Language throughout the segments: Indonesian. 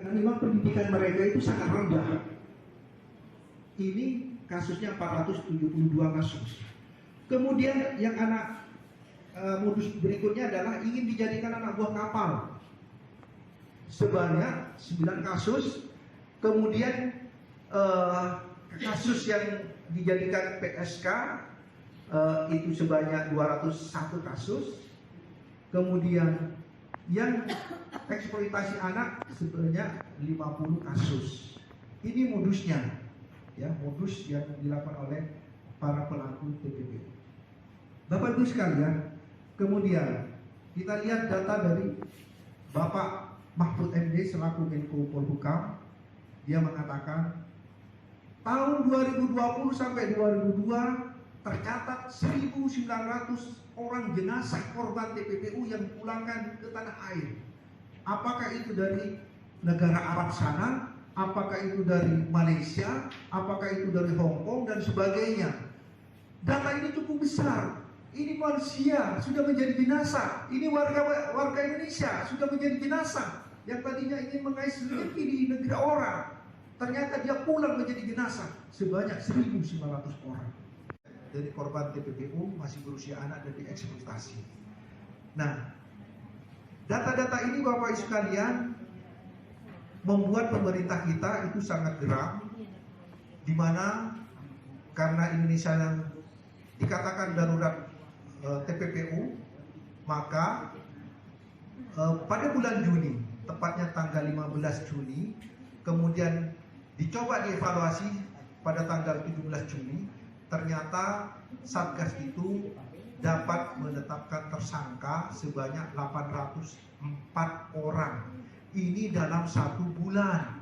Karena memang pendidikan mereka itu sangat rendah. Ini kasusnya 472 kasus. Kemudian yang anak modus berikutnya adalah ingin dijadikan anak buah kapal. Sebanyak 9 kasus. Kemudian kasus yang dijadikan PSK itu sebanyak 201 kasus. Kemudian yang eksploitasi anak sebanyak 50 kasus. Ini modusnya, ya, modus yang dilakukan oleh para pelaku TPPU. Bapak Ibu sekalian, kemudian kita lihat data dari Bapak Mahfud MD selaku Menko Polhukam. Dia mengatakan tahun 2020 sampai 2002 tercatat 1.900 orang jenazah korban TPPU yang dipulangkan ke tanah air. Apakah itu dari negara Arab sana, apakah itu dari Malaysia, apakah itu dari Hong Kong dan sebagainya. Data ini cukup besar. Ini manusia sudah menjadi jenazah. Ini warga Indonesia sudah menjadi jenazah. Yang tadinya ingin mengais rezeki di negeri orang, ternyata dia pulang menjadi jenazah sebanyak 1.900 orang. Dari korban TPPU masih berusia anak dan dieksploitasi. Nah, data-data ini Bapak Ibu sekalian membuat pemerintah kita itu sangat geram, di mana karena Indonesia yang dikatakan darurat TPPU, maka pada bulan Juni, tepatnya tanggal 15 Juni, kemudian dicoba dievaluasi pada tanggal 17 Juni. Ternyata Satgas itu dapat menetapkan tersangka sebanyak 804 orang. Ini dalam 1 bulan.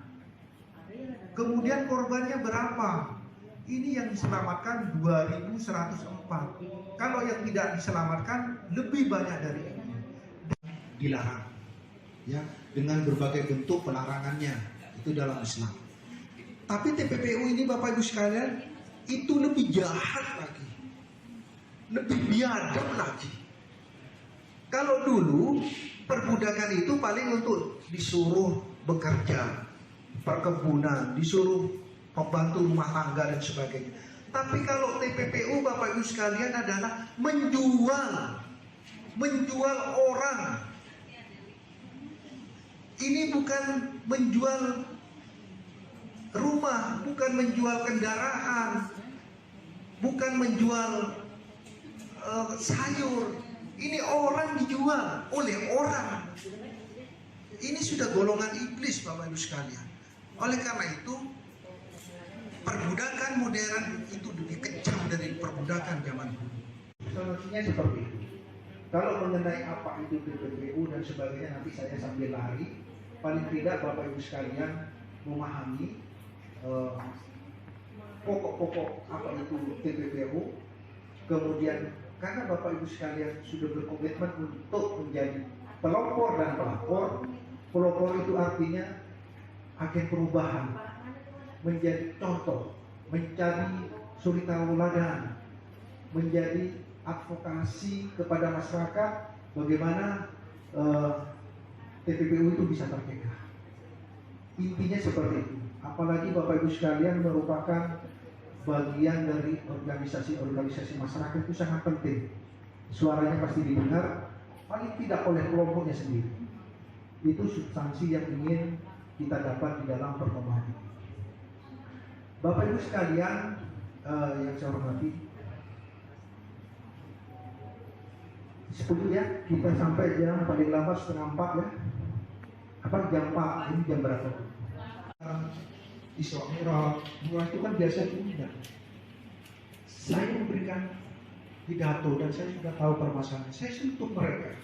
Kemudian korbannya berapa? Ini yang diselamatkan 2.104. Kalau yang tidak diselamatkan lebih banyak dari ini. Dilarang, ya, dengan berbagai bentuk pelarangannya itu dalam Islam. Tapi TPPU ini Bapak Ibu sekalian itu lebih jahat lagi, lebih biadab lagi. Kalau dulu perbudakan itu paling untuk disuruh bekerja, perkebunan, disuruh membantu rumah tangga dan sebagainya. Tapi kalau TPPU Bapak Ibu sekalian adalah menjual orang. Ini bukan menjual rumah, bukan menjual kendaraan, bukan menjual sayur. Ini orang dijual oleh orang. Ini sudah golongan iblis Bapak Ibu sekalian. Oleh karena itu perbudakan modern itu lebih kejam dari perbudakan zaman dulu. Solusinya seperti itu. Kalau mengenai apa itu TPPU dan sebagainya nanti saya sambil lari. Paling tidak Bapak Ibu sekalian memahami pokok-pokok apa itu TPPU. Kemudian karena Bapak Ibu sekalian sudah berkomitmen untuk menjadi pelopor dan pelapor. Pelopor itu artinya agen perubahan, menjadi contoh, mencari suri tauladan, menjadi advokasi kepada masyarakat bagaimana TPPU itu bisa merdeka. Intinya seperti itu. Apalagi Bapak Ibu sekalian merupakan bagian dari organisasi-organisasi masyarakat itu sangat penting. Suaranya pasti didengar, paling tidak oleh kelompoknya sendiri. Itu substansi yang ingin kita dapat di dalam pertemuan ini. Bapak Ibu sekalian yang saya hormati, 10 ya, kita sampai jam paling lambat setengah 4 ya. Apa jam 4, ini jam berapa? Isra Mi'raj, itu kan biasa diundang. Saya memberikan pidato dan saya sudah tahu permasalahan. Saya sentuh mereka.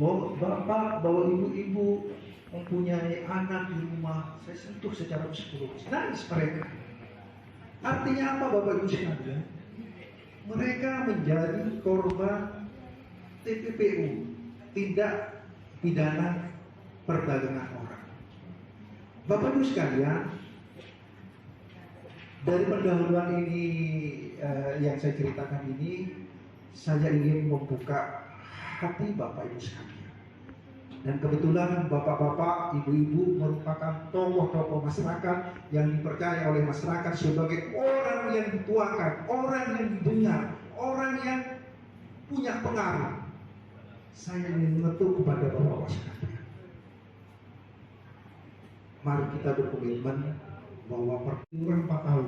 Bahwa bapak, bahwa ibu-ibu mempunyai anak di rumah, saya sentuh secara psikologis. Nangis mereka. Artinya apa Bapak Ibu sekalian? Mereka menjadi korban TPPU, tindak pidana perdagangan orang. Bapak Ibu sekalian, dari pendahuluan ini yang saya ceritakan ini, saya ingin membuka hati Bapak Ibu sekalian. Dan kebetulan bapak-bapak, ibu-ibu merupakan tokoh-tokoh masyarakat yang dipercaya oleh masyarakat sebagai orang yang dituakan, orang yang didengar, orang yang punya pengaruh. Saya ingin mengetuk kepada bapak-bapak sekalian. Mari kita berkomitmen bahwa peraturan 4 tahun.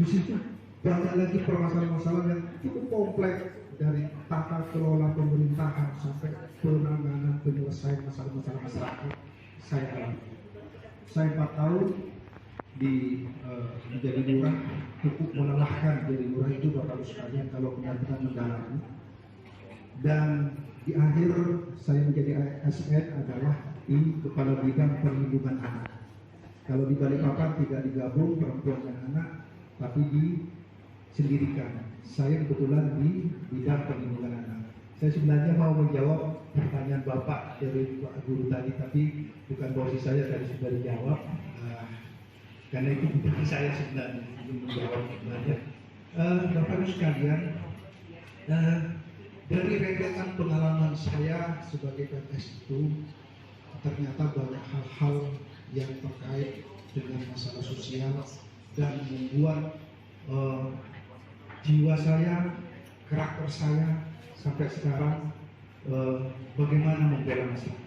Di situ banyak lagi permasalahan-permasalahan yang cukup kompleks, dari tata kelola pemerintahan sampai penanganan penyelesaian masalah-masalah masyarakat saya alami. Saya 4 tahun menjadi lurah, cukup melelahkan jadi lurah itu Bapak Ibu sekalian kalau benar-benar mendalami. Dan di akhir saya menjadi ASN adalah di Kepala Bidang Perlindungan Anak. Kalau di Balikpapan tidak digabung perempuan dan anak, tapi disendirikan. Saya kebetulan di bidang perlindungan anak. Saya sebenarnya mau menjawab pertanyaan Bapak dari Pak Guru tadi, tapi bukan posisi saya tadi sudah dijawab. Karena itu bukan saya sebenarnya ingin menjawab sebenarnya. Bapak Ibu sekalian, dari rentetan pengalaman saya sebagai PNS itu ternyata banyak hal-hal yang terkait dengan masalah sosial dan membuat jiwa saya, karakter saya sampai sekarang bagaimana membela masyarakat.